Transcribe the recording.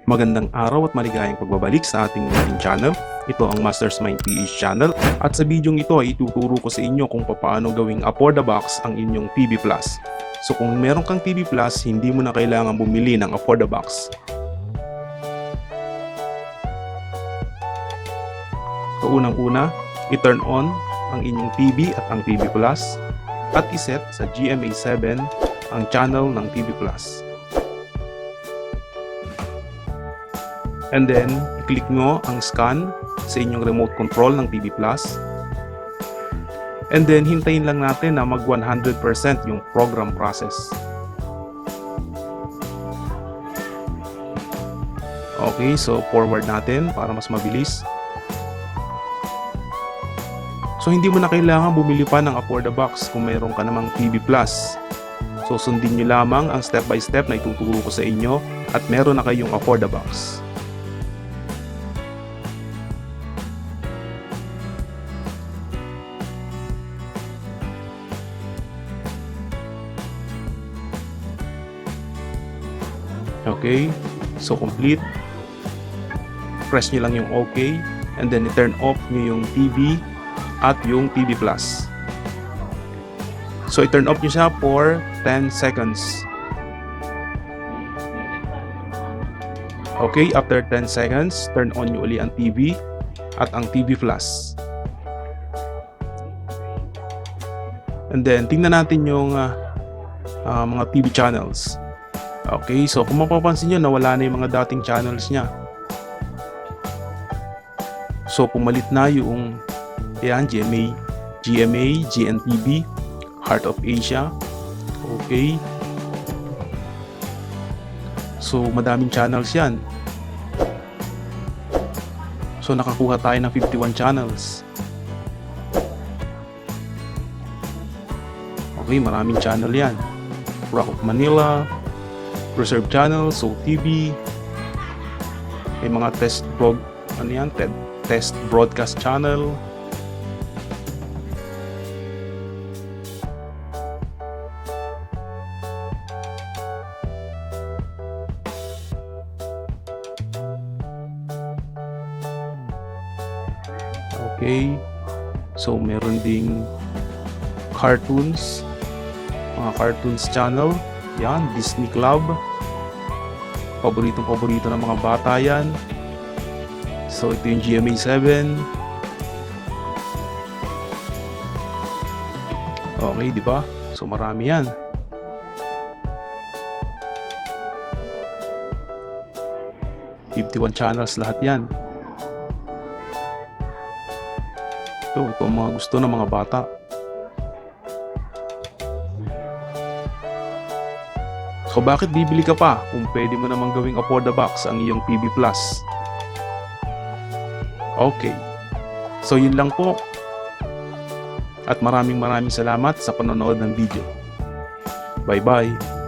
Magandang araw at maligayang pagbabalik sa ating munting channel. Ito ang Masters.mindph channel at sa bidyong ito ay ituturo ko sa inyo kung paano gawing Affordabox ang inyong TV Plus. So kung meron kang TV Plus, hindi mo na kailangan bumili ng Affordabox. So unang-una, i-turn on ang inyong TV at ang TV Plus at iset sa GMA 7 ang channel ng TV Plus. And then, i-click nyo ang scan sa inyong remote control ng TV Plus. And then, hintayin lang natin na mag 100% yung program process. Okay, so forward natin para mas mabilis. So, hindi mo na kailangan bumili pa ng Affordabox kung mayroon ka namang TV Plus. So, sundin nyo lamang ang step by step na ituturo ko sa inyo at meron na kayong Affordabox. Okay, so complete. Press nyo lang yung OK and then i-turn off nyo yung TV at yung TV Plus. So i-turn off nyo siya for 10 seconds. Okay, after 10 seconds, turn on nyo uli ang TV at ang TV Plus. And then tingnan natin yung mga TV channels. Okay, so kung mapapansin nyo, nawala na yung mga dating channels niya. So pumalit na yung GMA, GNTV, Heart of Asia. Okay. So madaming channels yan. So nakakuha tayo ng 51 channels. Okay, maraming channel yan. Rock of Manila, Reserve Channel, So TV, may mga test broadcast channel. Okay, so meron ding cartoons, mga cartoons channel. Yan, Disney Club. Paborito ng mga bata yan. So ito yung GMA 7. Okay, di ba? So marami yan. ₱51 channels lahat yan. Ito ang mga gusto ng mga bata. So bakit bibili ka pa kung pwede mo namang gawing Affordabox ang iyong TV Plus? Okay. So yun lang po. At maraming salamat sa panonood ng video. Bye-bye.